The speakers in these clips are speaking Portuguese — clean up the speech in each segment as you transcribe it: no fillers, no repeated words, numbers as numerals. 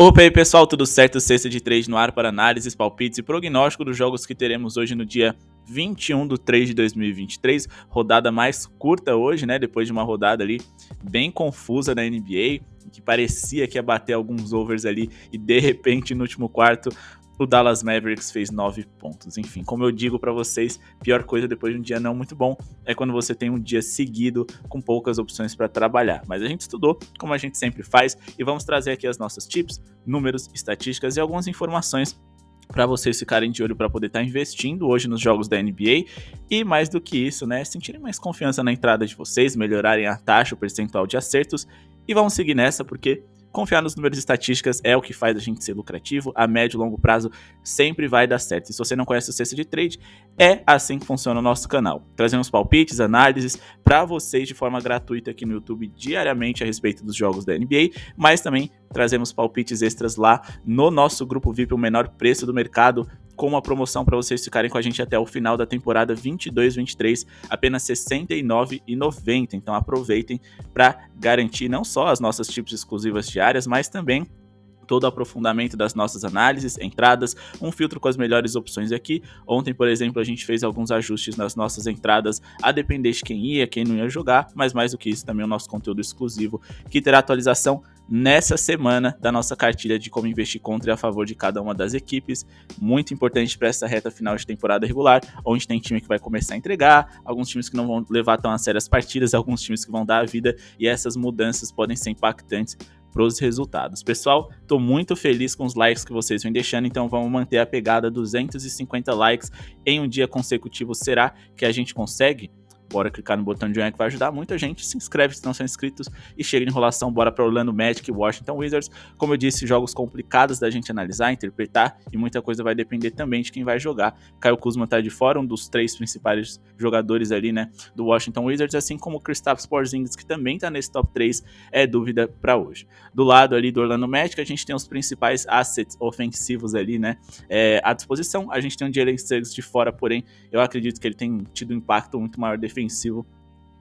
Opa aí pessoal, tudo certo? Sexta de 3 no ar para análises, palpites e prognóstico dos jogos que teremos hoje no dia 21 de 3 de 2023, rodada mais curta hoje, né, depois de uma rodada ali bem confusa na NBA, que parecia que ia bater alguns overs ali e de repente no último quarto o Dallas Mavericks fez 9 pontos. Enfim, como eu digo pra vocês, pior coisa depois de um dia não muito bom é quando você tem um dia seguido com poucas opções para trabalhar. Mas a gente estudou, como a gente sempre faz, e vamos trazer aqui as nossas tips, números, estatísticas e algumas informações para vocês ficarem de olho para poder estar investindo hoje nos jogos da NBA e mais do que isso, né, sentirem mais confiança na entrada de vocês, melhorarem a taxa, o percentual de acertos e vamos seguir nessa porque confiar nos números e estatísticas é o que faz a gente ser lucrativo, a médio e longo prazo sempre vai dar certo. E se você não conhece o Cesta de Trade, é assim que funciona o nosso canal. Trazemos palpites, análises para vocês de forma gratuita aqui no YouTube diariamente a respeito dos jogos da NBA, mas também trazemos palpites extras lá no nosso grupo VIP, o menor preço do mercado, com uma promoção para vocês ficarem com a gente até o final da temporada 22-23, apenas R$ 69,90. Então aproveitem para garantir não só as nossas tips exclusivas diárias, mas também todo o aprofundamento das nossas análises, entradas, um filtro com as melhores opções aqui. Ontem, por exemplo, a gente fez alguns ajustes nas nossas entradas, a depender de quem ia, quem não ia jogar, mas mais do que isso, também o nosso conteúdo exclusivo, que terá atualização nessa semana da nossa cartilha de como investir contra e a favor de cada uma das equipes. Muito importante para essa reta final de temporada regular, onde tem time que vai começar a entregar, alguns times que não vão levar tão a sério as partidas, alguns times que vão dar a vida, e essas mudanças podem ser impactantes para os resultados. Pessoal, tô muito feliz com os likes que vocês vêm deixando, então vamos manter a pegada 250 likes em um dia consecutivo. Será que a gente consegue? Bora clicar no botão de joinha que vai ajudar muita gente. Se inscreve se não são inscritos e chega de enrolação. Bora para Orlando Magic e Washington Wizards. Como eu disse, jogos complicados da gente analisar, interpretar e muita coisa vai depender também de quem vai jogar. Kyle Kuzma tá de fora, um dos três principais jogadores ali, né, do Washington Wizards, assim como o Kristaps Porzingis, que também tá nesse top 3, é dúvida para hoje. Do lado ali do Orlando Magic, a gente tem os principais assets ofensivos ali, né, à disposição. A gente tem o Jalen Suggs de fora, porém, eu acredito que ele tem tido um impacto muito maior defensivo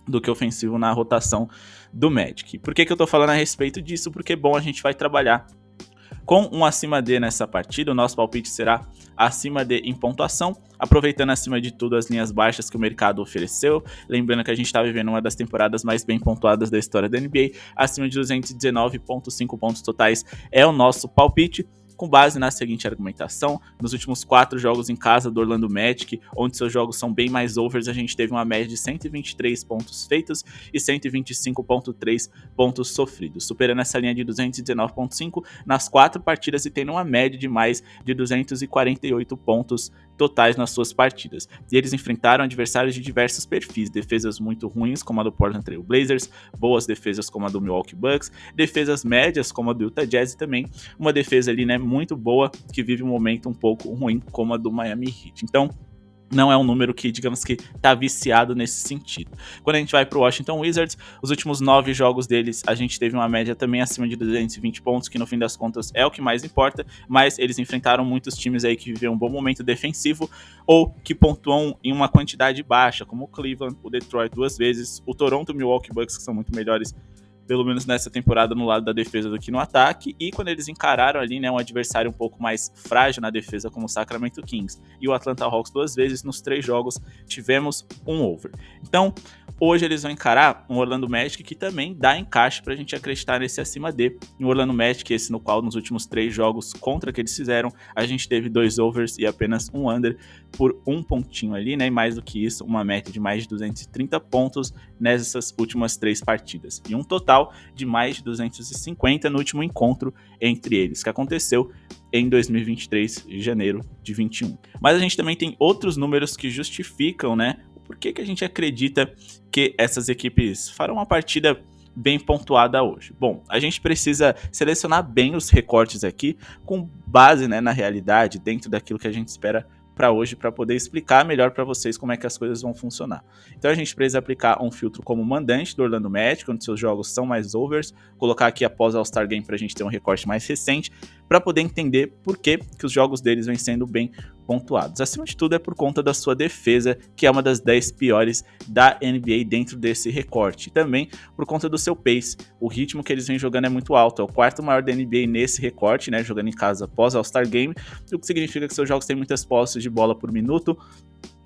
do que ofensivo na rotação do Magic. Por que eu tô falando a respeito disso? Porque, bom, a gente vai trabalhar com um acima D nessa partida. O nosso palpite será acima D em pontuação, aproveitando acima de tudo as linhas baixas que o mercado ofereceu. Lembrando que a gente está vivendo uma das temporadas mais bem pontuadas da história da NBA, acima de 219,5 pontos totais é o nosso palpite, com base na seguinte argumentação: nos últimos 4 jogos em casa do Orlando Magic, onde seus jogos são bem mais overs, a gente teve uma média de 123 pontos feitos e 125,3 pontos sofridos, superando essa linha de 219,5 nas 4 partidas e tendo uma média de mais de 248 pontos totais nas suas partidas. E eles enfrentaram adversários de diversos perfis, defesas muito ruins como a do Portland Trail Blazers, boas defesas como a do Milwaukee Bucks, defesas médias como a do Utah Jazz e também uma defesa ali, né, muito boa que vive um momento um pouco ruim como a do Miami Heat. Então não é um número que, digamos que, tá viciado nesse sentido. Quando a gente vai pro Washington Wizards, os últimos 9 jogos deles, a gente teve uma média também acima de 220 pontos, que no fim das contas é o que mais importa, mas eles enfrentaram muitos times aí que vivem um bom momento defensivo ou que pontuam em uma quantidade baixa, como o Cleveland, o Detroit 2 vezes, o Toronto e o Milwaukee Bucks, que são muito melhores pelo menos nessa temporada no lado da defesa do que no ataque, e quando eles encararam ali, né, um adversário um pouco mais frágil na defesa como o Sacramento Kings e o Atlanta Hawks 2 vezes, nos 3 jogos tivemos um over. Então, hoje eles vão encarar um Orlando Magic que também dá encaixe pra gente acreditar nesse acima D. Um Orlando Magic, esse no qual nos últimos 3 jogos contra que eles fizeram, a gente teve 2 overs e apenas um under por um pontinho ali, né, e mais do que isso, uma média de mais de 230 pontos nessas últimas 3 partidas. E um total de mais de 250 no último encontro entre eles, que aconteceu em 2023, de janeiro de 21. Mas a gente também tem outros números que justificam, né, por que a gente acredita que essas equipes farão uma partida bem pontuada hoje. Bom, a gente precisa selecionar bem os recortes aqui, com base, né, na realidade, dentro daquilo que a gente espera para hoje, para poder explicar melhor para vocês como é que as coisas vão funcionar. Então a gente precisa aplicar um filtro como mandante do Orlando Magic, onde seus jogos são mais overs, colocar aqui após o All-Star Game para a gente ter um recorte mais recente, para poder entender por que os jogos deles vêm sendo bem pontuados. Acima de tudo é por conta da sua defesa, que é uma das 10 piores da NBA dentro desse recorte. E também por conta do seu pace. O ritmo que eles vêm jogando é muito alto. É o quarto maior da NBA nesse recorte, né? Jogando em casa após All-Star Game, o que significa que seus jogos têm muitas posses de bola por minuto.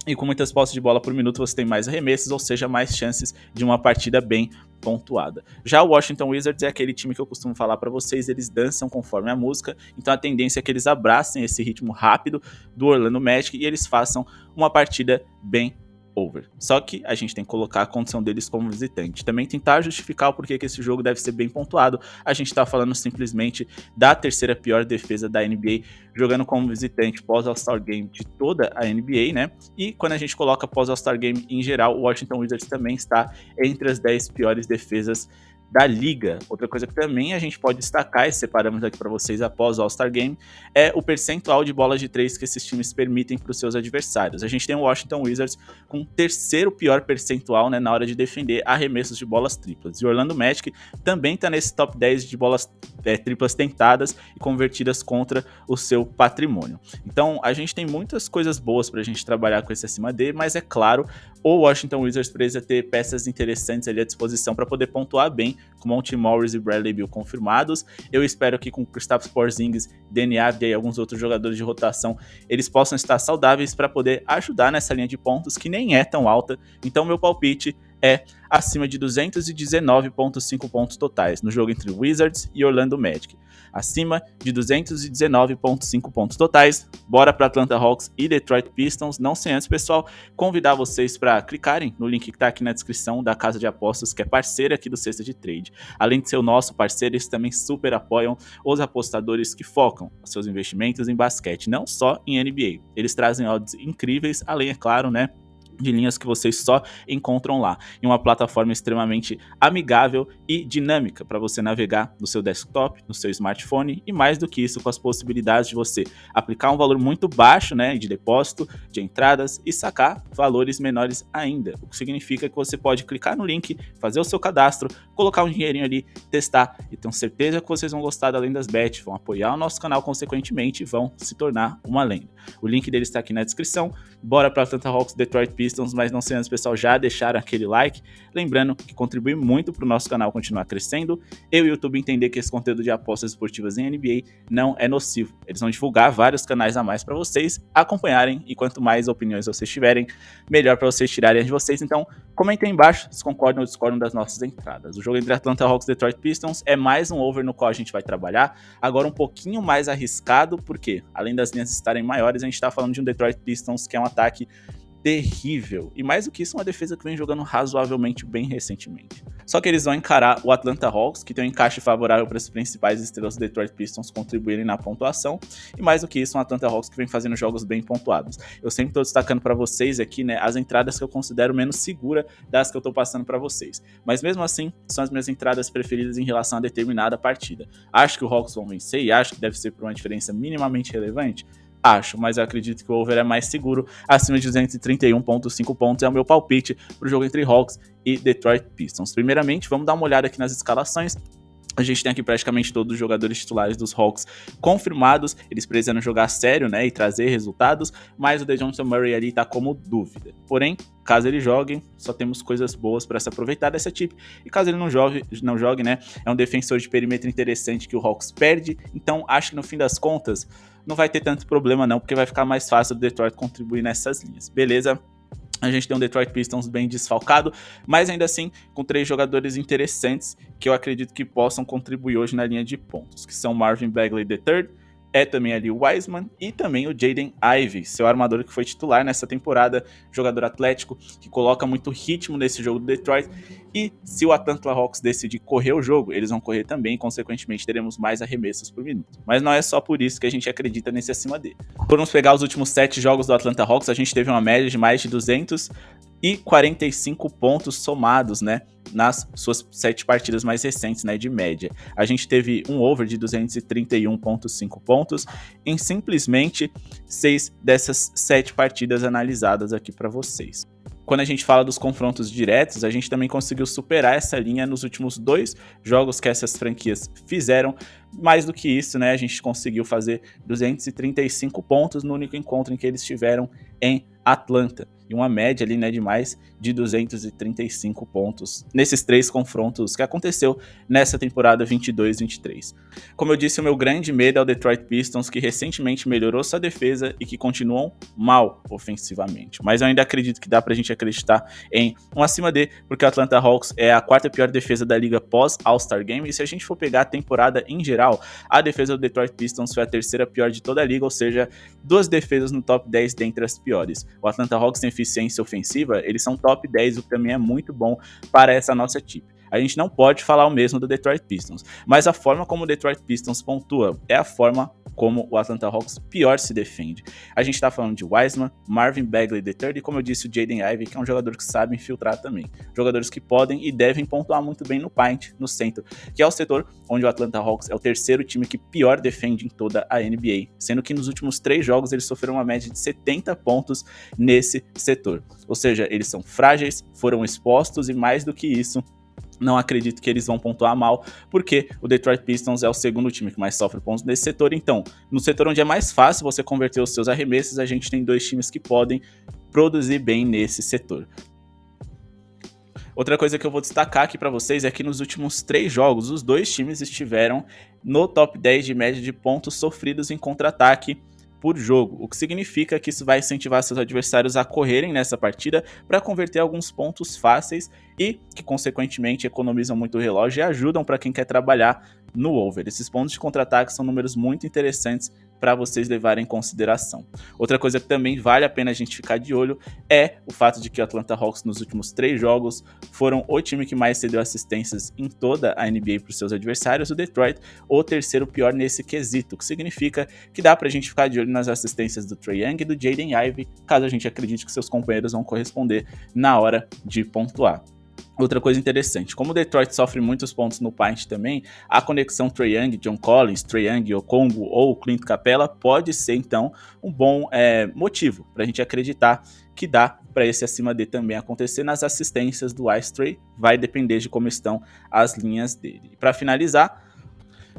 E com muitas posses de bola por minuto você tem mais arremessos, ou seja, mais chances de uma partida bem pontuada. Já o Washington Wizards é aquele time que eu costumo falar para vocês, eles dançam conforme a música, então a tendência é que eles abracem esse ritmo rápido do Orlando Magic e eles façam uma partida bem over. Só que a gente tem que colocar a condição deles como visitante. Também tentar justificar o porquê que esse jogo deve ser bem pontuado. A gente tá falando simplesmente da terceira pior defesa da NBA, jogando como visitante pós All-Star Game de toda a NBA, né? E quando a gente coloca pós All-Star Game em geral, o Washington Wizards também está entre as 10 piores defesas da liga. Outra coisa que também a gente pode destacar, e separamos aqui para vocês após o All-Star Game, é o percentual de bolas de 3 que esses times permitem para os seus adversários. A gente tem o Washington Wizards com o terceiro pior percentual, né, na hora de defender arremessos de bolas triplas. E o Orlando Magic também está nesse top 10 de bolas triplas tentadas e convertidas contra o seu patrimônio. Então a gente tem muitas coisas boas para a gente trabalhar com esse acima D, mas é claro, o Washington Wizards precisa ter peças interessantes ali à disposição para poder pontuar bem, com Monte Morris e Bradley Beal confirmados. Eu espero que com Kristaps Porzingis, Deni Avdija e alguns outros jogadores de rotação, eles possam estar saudáveis para poder ajudar nessa linha de pontos, que nem é tão alta. Então meu palpite é acima de 219,5 pontos totais no jogo entre Wizards e Orlando Magic. Acima de 219,5 pontos totais. Bora para Atlanta Hawks e Detroit Pistons. Não sem antes, pessoal, convidar vocês para clicarem no link que está aqui na descrição da Casa de Apostas, que é parceira aqui do Cesta de Trade. Além de ser o nosso parceiro, eles também super apoiam os apostadores que focam os seus investimentos em basquete, não só em NBA. Eles trazem odds incríveis, além, é claro, né, de linhas que vocês só encontram lá, em uma plataforma extremamente amigável e dinâmica para você navegar no seu desktop, no seu smartphone e mais do que isso, com as possibilidades de você aplicar um valor muito baixo, né, de depósito, de entradas e sacar valores menores ainda, o que significa que você pode clicar no link, fazer o seu cadastro, colocar um dinheirinho ali, testar e tenho certeza que vocês vão gostar da Lendas Bet, vão apoiar o nosso canal consequentemente e vão se tornar uma lenda. O link deles está aqui na descrição. Bora para Atlanta Hawks, Detroit Pistons, mas não sei antes, pessoal, já deixaram aquele like, lembrando que contribui muito para o nosso canal continuar crescendo, eu e o YouTube entender que esse conteúdo de apostas esportivas em NBA não é nocivo. Eles vão divulgar vários canais a mais para vocês acompanharem, e quanto mais opiniões vocês tiverem, melhor para vocês tirarem as de vocês. Então comentem aí embaixo se concordam ou discordam das nossas entradas. O jogo entre Atlanta Hawks e Detroit Pistons é mais um over no qual a gente vai trabalhar, agora um pouquinho mais arriscado, porque além das linhas estarem maiores, a gente está falando de um Detroit Pistons que é um ataque terrível, e mais do que isso, uma defesa que vem jogando razoavelmente bem recentemente. Só que eles vão encarar o Atlanta Hawks, que tem um encaixe favorável para as principais estrelas do Detroit Pistons contribuírem na pontuação, e mais do que isso, um Atlanta Hawks que vem fazendo jogos bem pontuados. Eu sempre estou destacando para vocês aqui, né, as entradas que eu considero menos segura das que eu estou passando para vocês, mas mesmo assim, são as minhas entradas preferidas em relação a determinada partida. Acho que o Hawks vão vencer e acho que deve ser por uma diferença minimamente relevante. Acho, mas eu acredito que o over é mais seguro, acima de 231,5 pontos é o meu palpite para o jogo entre Hawks e Detroit Pistons. Primeiramente, vamos dar uma olhada aqui nas escalações. A gente tem aqui praticamente todos os jogadores titulares dos Hawks confirmados, eles precisam jogar sério, né, e trazer resultados, mas o DeJounte Murray ali tá como dúvida. Porém, caso ele jogue, só temos coisas boas para se aproveitar dessa tip, e caso ele não jogue, né, é um defensor de perímetro interessante que o Hawks perde, então acho que no fim das contas não vai ter tanto problema não, porque vai ficar mais fácil o Detroit contribuir nessas linhas, beleza? A gente tem um Detroit Pistons bem desfalcado, mas ainda assim com 3 jogadores interessantes que eu acredito que possam contribuir hoje na linha de pontos, que são Marvin Bagley III, é também ali o Wiseman e também o Jaden Ivey, seu armador que foi titular nessa temporada, jogador atlético que coloca muito ritmo nesse jogo do Detroit, e se o Atlanta Hawks decidir correr o jogo, eles vão correr também, consequentemente teremos mais arremessos por minuto. Mas não é só por isso que a gente acredita nesse acima dele. Vamos pegar os últimos 7 jogos do Atlanta Hawks, a gente teve uma média de mais de 245 pontos somados, né, nas suas 7 partidas mais recentes, né, de média. A gente teve um over de 231,5 pontos em simplesmente 6 dessas 7 partidas analisadas aqui para vocês. quando a gente fala dos confrontos diretos, a gente também conseguiu superar essa linha nos últimos 2 jogos que essas franquias fizeram. Mais do que isso, né, a gente conseguiu fazer 235 pontos no único encontro em que eles estiveram em Atlanta. E uma média ali, né, de mais de 235 pontos nesses 3 confrontos que aconteceu nessa temporada 22-23. Como eu disse, o meu grande medo é o Detroit Pistons, que recentemente melhorou sua defesa e que continuam mal ofensivamente. Mas eu ainda acredito que dá pra gente acreditar em um acima de, porque o Atlanta Hawks é a 4ª pior defesa da liga pós All-Star Game, e se a gente for pegar a temporada em geral, a defesa do Detroit Pistons foi a 3ª pior de toda a liga, ou seja, 2 defesas no top 10 dentre as piores. O Atlanta Hawks tem eficiência ofensiva, eles são top 10, o que também é muito bom para essa nossa equipe. A gente não pode falar o mesmo do Detroit Pistons, mas a forma como o Detroit Pistons pontua é a forma como o Atlanta Hawks pior se defende. A gente tá falando de Wiseman, Marvin Bagley III e, como eu disse, o Jaden Ivey, que é um jogador que sabe infiltrar também. Jogadores que podem e devem pontuar muito bem no paint, no centro, que é o setor onde o Atlanta Hawks é o 3º time que pior defende em toda a NBA, sendo que nos últimos 3 jogos eles sofreram uma média de 70 pontos nesse setor. Ou seja, eles são frágeis, foram expostos e, mais do que isso, não acredito que eles vão pontuar mal, porque o Detroit Pistons é o 2º time que mais sofre pontos nesse setor. Então, no setor onde é mais fácil você converter os seus arremessos, a gente tem 2 times que podem produzir bem nesse setor. Outra coisa que eu vou destacar aqui para vocês é que nos últimos 3 jogos, os 2 times estiveram no top 10 de média de pontos sofridos em contra-ataque por jogo, o que significa que isso vai incentivar seus adversários a correrem nessa partida para converter alguns pontos fáceis e que, consequentemente, economizam muito o relógio e ajudam para quem quer trabalhar no over. Esses pontos de contra-ataque são números muito interessantes para vocês levarem em consideração. Outra coisa que também vale a pena a gente ficar de olho é o fato de que o Atlanta Hawks nos últimos 3 jogos foram o time que mais cedeu assistências em toda a NBA para os seus adversários, o Detroit, o 3º pior nesse quesito, o que significa que dá para a gente ficar de olho nas assistências do Trae Young e do Jaden Ivey, caso a gente acredite que seus companheiros vão corresponder na hora de pontuar. Outra coisa interessante, como o Detroit sofre muitos pontos no paint também, a conexão Trae Young, John Collins, Trae Young, Okongwu ou Clint Capela pode ser então um bom motivo para a gente acreditar que dá para esse acima D também acontecer nas assistências do Ice Trae, vai depender de como estão as linhas dele. E para finalizar,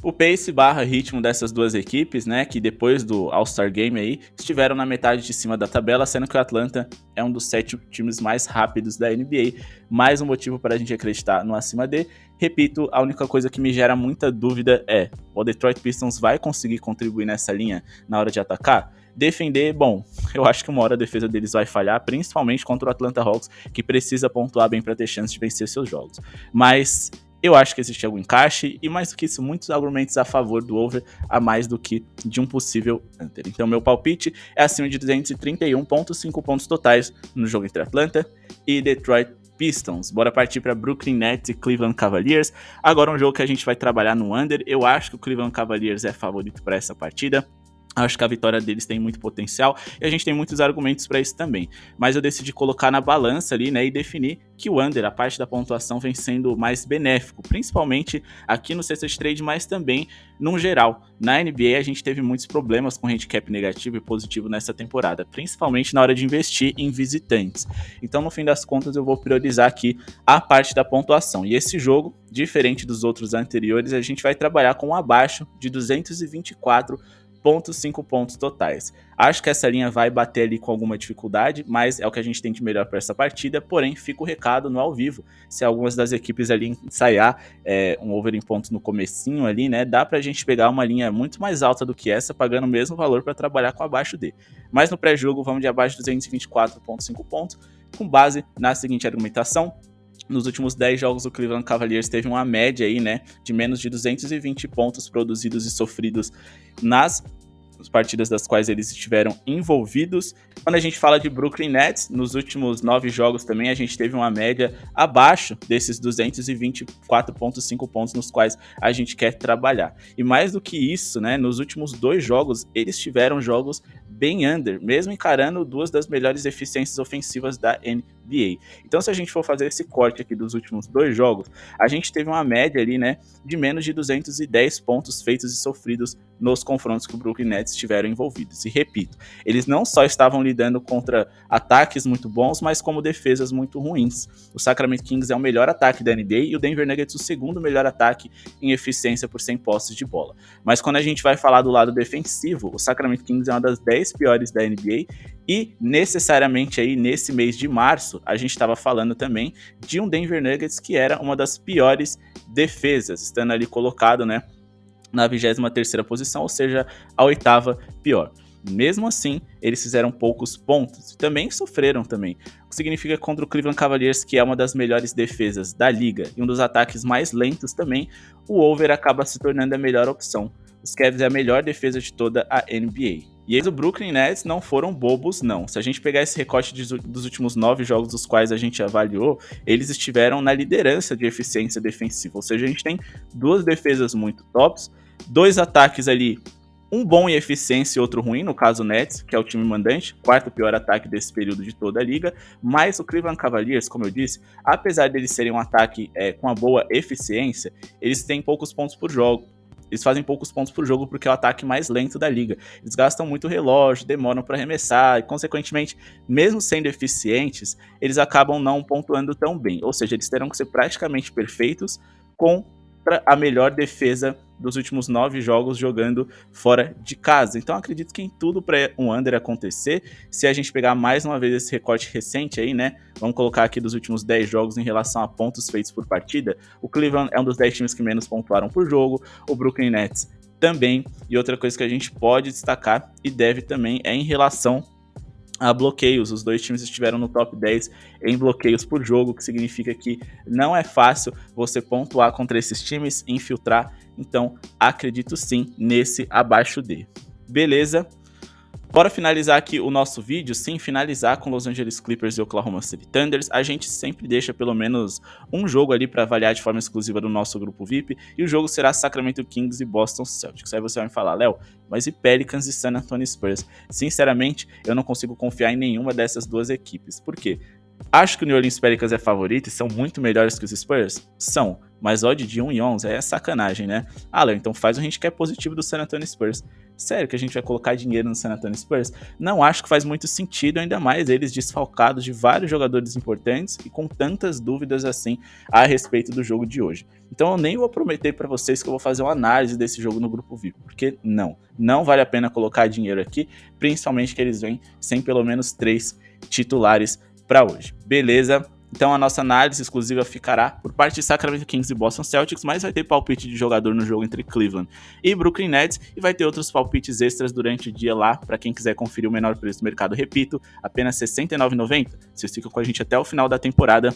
o pace / ritmo dessas 2 equipes, né, que depois do All-Star Game aí, estiveram na metade de cima da tabela, sendo que o Atlanta é um dos 7 times mais rápidos da NBA, mais um motivo para a gente acreditar no acima D. Repito, a única coisa que me gera muita dúvida é, o Detroit Pistons vai conseguir contribuir nessa linha na hora de atacar? Defender, bom, eu acho que uma hora a defesa deles vai falhar, principalmente contra o Atlanta Hawks, que precisa pontuar bem para ter chance de vencer seus jogos. Mas eu acho que existe algum encaixe e, mais do que isso, muitos argumentos a favor do over, a mais do que de um possível under. Então, meu palpite é acima de 231,5 pontos totais no jogo entre Atlanta e Detroit Pistons. Bora partir para Brooklyn Nets e Cleveland Cavaliers. Agora um jogo que a gente vai trabalhar no under. Eu acho que o Cleveland Cavaliers é favorito para essa partida. Acho que a vitória deles tem muito potencial e a gente tem muitos argumentos para isso também. Mas eu decidi colocar na balança ali, né, e definir que o under, a parte da pontuação, vem sendo mais benéfico, principalmente aqui no cesta de trade, mas também no geral. Na NBA a gente teve muitos problemas com handicap negativo e positivo nessa temporada, principalmente na hora de investir em visitantes. Então, no fim das contas, eu vou priorizar aqui a parte da pontuação. E esse jogo, diferente dos outros anteriores, a gente vai trabalhar com abaixo de 224,5 pontos totais. Acho que essa linha vai bater ali com alguma dificuldade, mas é o que a gente tem de melhor para essa partida, porém fica o recado no ao vivo, se algumas das equipes ali ensaiar um over em pontos no comecinho ali, né, dá pra gente pegar uma linha muito mais alta do que essa, pagando o mesmo valor para trabalhar com abaixo de. Mas no pré-jogo vamos de abaixo de 224,5 pontos, com base na seguinte argumentação. Nos últimos 10 jogos, o Cleveland Cavaliers teve uma média aí, né, de menos de 220 pontos produzidos e sofridos nas partidas das quais eles estiveram envolvidos. Quando a gente fala de Brooklyn Nets, nos últimos 9 jogos também a gente teve uma média abaixo desses 224,5 pontos nos quais a gente quer trabalhar. E mais do que isso, né, nos últimos 2 jogos, eles tiveram jogos bem under, mesmo encarando duas das melhores eficiências ofensivas da NBA. Então, se a gente for fazer esse corte aqui dos últimos 2 jogos, a gente teve uma média ali, né, de menos de 210 pontos feitos e sofridos nos confrontos que o Brooklyn Nets estiveram envolvidos. E repito, eles não só estavam lidando contra ataques muito bons, mas como defesas muito ruins. O Sacramento Kings é o melhor ataque da NBA e o Denver Nuggets o segundo melhor ataque em eficiência por 100 posses de bola. Mas quando a gente vai falar do lado defensivo, o Sacramento Kings é uma das 10 piores da NBA e necessariamente aí nesse mês de março a gente estava falando também de um Denver Nuggets que era uma das piores defesas, estando ali colocado, né, na 23ª posição, ou seja, a 8ª pior. Mesmo assim, eles fizeram poucos pontos e também sofreram também. O que significa que contra o Cleveland Cavaliers, que é uma das melhores defesas da liga e um dos ataques mais lentos também, o over acaba se tornando a melhor opção. Os Cavs é a melhor defesa de toda a NBA. E eles, o Brooklyn Nets, não foram bobos, não. Se a gente pegar esse recorte dos últimos 9 jogos dos quais a gente avaliou, eles estiveram na liderança de eficiência defensiva. Ou seja, a gente tem 2 defesas muito tops, 2 ataques ali, um bom em eficiência e outro ruim, no caso o Nets, que é o time mandante, 4º pior ataque desse período de toda a liga, mas o Cleveland Cavaliers, como eu disse, apesar deles serem um ataque com uma boa eficiência, eles têm poucos pontos por jogo. Eles fazem poucos pontos por jogo porque é o ataque mais lento da liga. Eles gastam muito relógio, demoram para arremessar e, consequentemente, mesmo sendo eficientes, eles acabam não pontuando tão bem. Ou seja, eles terão que ser praticamente perfeitos contra a melhor defesa dos últimos 9 jogos jogando fora de casa. Então acredito que em tudo para um under acontecer, se a gente pegar mais uma vez esse recorte recente aí, né, vamos colocar aqui dos últimos 10 jogos em relação a pontos feitos por partida, o Cleveland é um dos 10 times que menos pontuaram por jogo, o Brooklyn Nets também, e outra coisa que a gente pode destacar e deve também é em relação a bloqueios. Os 2 times estiveram no top 10 em bloqueios por jogo, que significa que não é fácil você pontuar contra esses times, infiltrar, então acredito sim nesse abaixo de. Beleza? Bora finalizar aqui o nosso vídeo, sim, finalizar com Los Angeles Clippers e Oklahoma City Thunders. A gente sempre deixa pelo menos um jogo ali para avaliar de forma exclusiva do nosso grupo VIP, e o jogo será Sacramento Kings e Boston Celtics. Aí você vai me falar, Léo, mas e Pelicans e San Antonio Spurs? Sinceramente, eu não consigo confiar em nenhuma dessas 2 equipes. Por quê? Acho que o New Orleans Pelicans é favorito e são muito melhores que os Spurs? São, mas odd de 1-11 é sacanagem, né? Ah, Léo, então faz um handicap positivo do San Antonio Spurs. Sério que a gente vai colocar dinheiro no San Antonio Spurs? Não acho que faz muito sentido, ainda mais eles desfalcados de vários jogadores importantes e com tantas dúvidas assim a respeito do jogo de hoje. Então eu nem vou prometer para vocês que eu vou fazer uma análise desse jogo no grupo VIP, porque não vale a pena colocar dinheiro aqui, principalmente que eles vêm sem pelo menos 3 titulares para hoje. Beleza? Então a nossa análise exclusiva ficará por parte de Sacramento Kings e Boston Celtics, mas vai ter palpite de jogador no jogo entre Cleveland e Brooklyn Nets, e vai ter outros palpites extras durante o dia lá, para quem quiser conferir o menor preço do mercado. Repito, apenas R$ 69,90. Vocês ficam com a gente até o final da temporada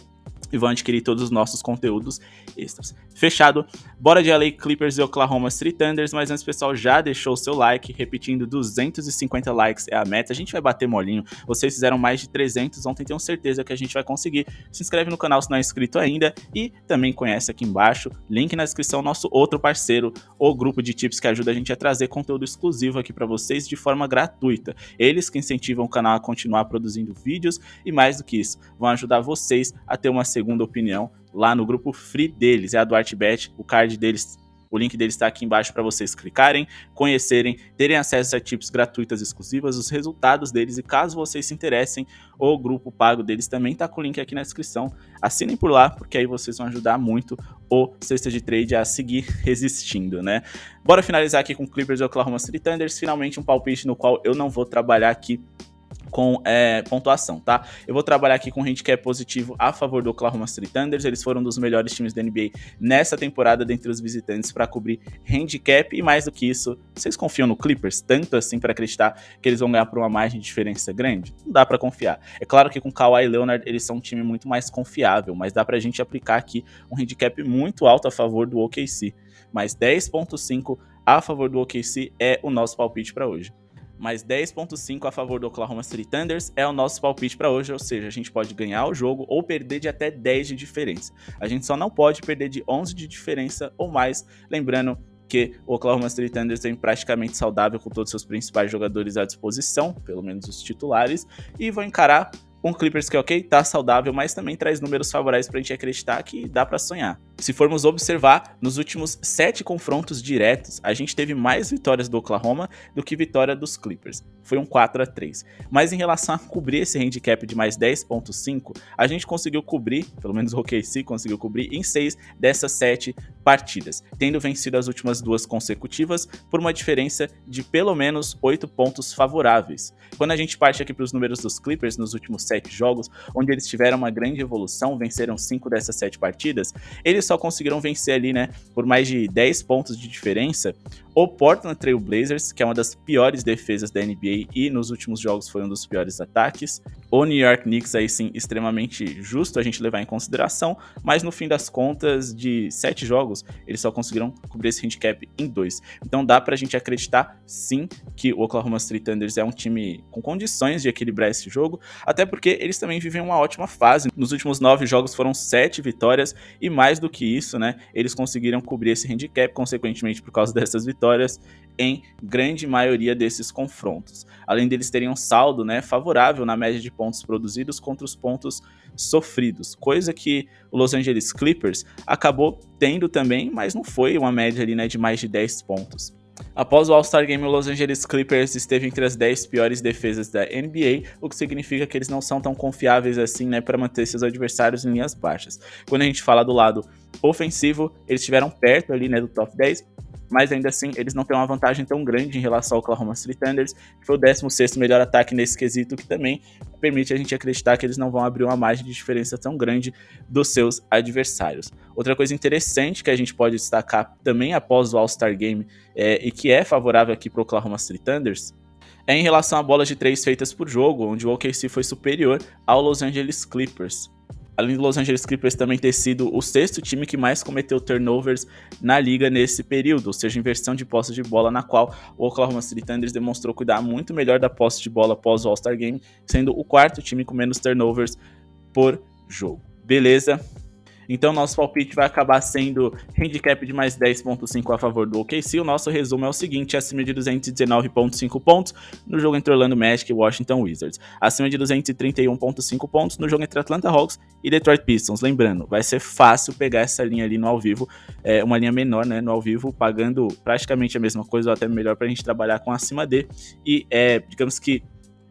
e vão adquirir todos os nossos conteúdos extras. Fechado? Bora de LA Clippers e Oklahoma City Thunders, mas antes, pessoal, já deixou o seu like, repetindo, 250 likes é a meta, a gente vai bater molinho, vocês fizeram mais de 300 ontem, tenho certeza que a gente vai conseguir. Se inscreve no canal se não é inscrito ainda e também conhece aqui embaixo, link na descrição, nosso outro parceiro, o grupo de tips que ajuda a gente a trazer conteúdo exclusivo aqui para vocês de forma gratuita. Eles que incentivam o canal a continuar produzindo vídeos e, mais do que isso, vão ajudar vocês a ter uma segunda opinião lá no grupo free deles, é a do ArtBet, o card deles, o link deles está aqui embaixo para vocês clicarem, conhecerem, terem acesso a tips gratuitas exclusivas, os resultados deles, e caso vocês se interessem, o grupo pago deles também está com o link aqui na descrição. Assinem por lá, porque aí vocês vão ajudar muito o Cesta de Trade a seguir resistindo, né? Bora finalizar aqui com Clippers e Oklahoma City Thunders, finalmente um palpite no qual eu não vou trabalhar aqui com pontuação, tá? Eu vou trabalhar aqui com handicap positivo a favor do Oklahoma City Thunders. Eles foram um dos melhores times da NBA nessa temporada dentre os visitantes para cobrir handicap, e mais do que isso, vocês confiam no Clippers tanto assim para acreditar que eles vão ganhar por uma margem de diferença grande? Não dá para confiar. É claro que com Kawhi Leonard eles são um time muito mais confiável, mas dá pra gente aplicar aqui um handicap muito alto a favor do OKC. Mas 10.5 a favor do OKC é o nosso palpite para hoje. Mais 10.5 a favor do Oklahoma City Thunders é o nosso palpite para hoje, ou seja, a gente pode ganhar o jogo ou perder de até 10 de diferença. A gente só não pode perder de 11 de diferença ou mais, lembrando porque o Oklahoma City Thunder vem praticamente saudável com todos os seus principais jogadores à disposição, pelo menos os titulares, e vão encarar um Clippers que, ok, tá saudável, mas também traz números favoráveis pra gente acreditar que dá pra sonhar. Se formos observar, nos últimos 7 confrontos diretos, a gente teve mais vitórias do Oklahoma do que vitória dos Clippers. Foi um 4-3. Mas em relação a cobrir esse handicap de mais 10.5, a gente conseguiu cobrir, pelo menos o OKC conseguiu cobrir, em 6 dessas 7 partidas, tendo vencido as últimas 2 consecutivas por uma diferença de pelo menos 8 pontos favoráveis. Quando a gente parte aqui para os números dos Clippers nos últimos 7 jogos, onde eles tiveram uma grande evolução, venceram 5 dessas 7 partidas, eles só conseguiram vencer ali, né, por mais de 10 pontos de diferença, o Portland Trail Blazers, que é uma das piores defesas da NBA e nos últimos jogos foi um dos piores ataques. O New York Knicks, aí sim, extremamente justo a gente levar em consideração, mas no fim das contas, de 7 jogos, eles só conseguiram cobrir esse handicap em 2. Então dá pra gente acreditar, sim, que o Oklahoma City Thunder é um time com condições de equilibrar esse jogo, até porque eles também vivem uma ótima fase. Nos últimos 9 jogos foram 7 vitórias e mais do que isso, né, eles conseguiram cobrir esse handicap, consequentemente por causa dessas vitórias, em grande maioria desses confrontos. Além deles terem um saldo, né, favorável na média de pontos produzidos contra os pontos sofridos, coisa que o Los Angeles Clippers acabou tendo também, mas não foi uma média ali, né, de mais de 10 pontos. Após o All-Star Game, o Los Angeles Clippers esteve entre as 10 piores defesas da NBA, o que significa que eles não são tão confiáveis assim, né, para manter seus adversários em linhas baixas. Quando a gente fala do lado ofensivo, eles estiveram perto ali, né, do top 10, mas ainda assim eles não têm uma vantagem tão grande em relação ao Oklahoma City Thunder, que foi o 16º melhor ataque nesse quesito, que também permite a gente acreditar que eles não vão abrir uma margem de diferença tão grande dos seus adversários. Outra coisa interessante que a gente pode destacar também após o All-Star Game e que é favorável aqui para o Oklahoma City Thunder é em relação a bolas de 3 feitas por jogo, onde o OKC foi superior ao Los Angeles Clippers. Além do Los Angeles Clippers também ter sido o 6º time que mais cometeu turnovers na liga nesse período, ou seja, inversão de posse de bola, na qual o Oklahoma City Thunder demonstrou cuidar muito melhor da posse de bola após o All-Star Game, sendo o 4º time com menos turnovers por jogo. Beleza? Então nosso palpite vai acabar sendo handicap de mais 10.5 a favor do OKC. O nosso resumo é o seguinte: acima de 219.5 pontos no jogo entre Orlando Magic e Washington Wizards. Acima de 231.5 pontos no jogo entre Atlanta Hawks e Detroit Pistons. Lembrando, vai ser fácil pegar essa linha ali no ao vivo, uma linha menor, né, no ao vivo, pagando praticamente a mesma coisa ou até melhor pra gente trabalhar com acima de. E digamos que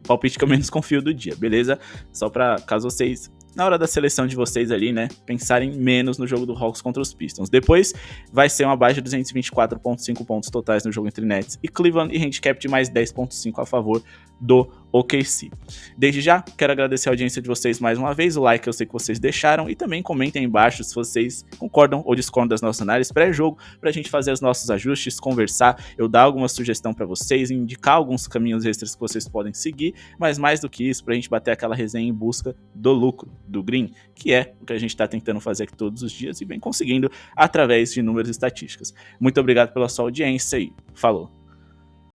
o palpite que eu menos confio do dia, beleza? Só pra caso vocês, na hora da seleção de vocês ali, né, pensarem menos no jogo do Hawks contra os Pistons. Depois vai ser uma baixa de 224.5 pontos totais no jogo entre Nets e Cleveland e handicap de mais 10.5 a favor do OKC. Desde já, quero agradecer a audiência de vocês mais uma vez, o like eu sei que vocês deixaram, e também comentem aí embaixo se vocês concordam ou discordam das nossas análises pré-jogo, pra gente fazer os nossos ajustes, conversar, eu dar alguma sugestão pra vocês, indicar alguns caminhos extras que vocês podem seguir, mas mais do que isso, pra gente bater aquela resenha em busca do lucro, do green, que é o que a gente tá tentando fazer aqui todos os dias e vem conseguindo através de números e estatísticas. Muito obrigado pela sua audiência e falou!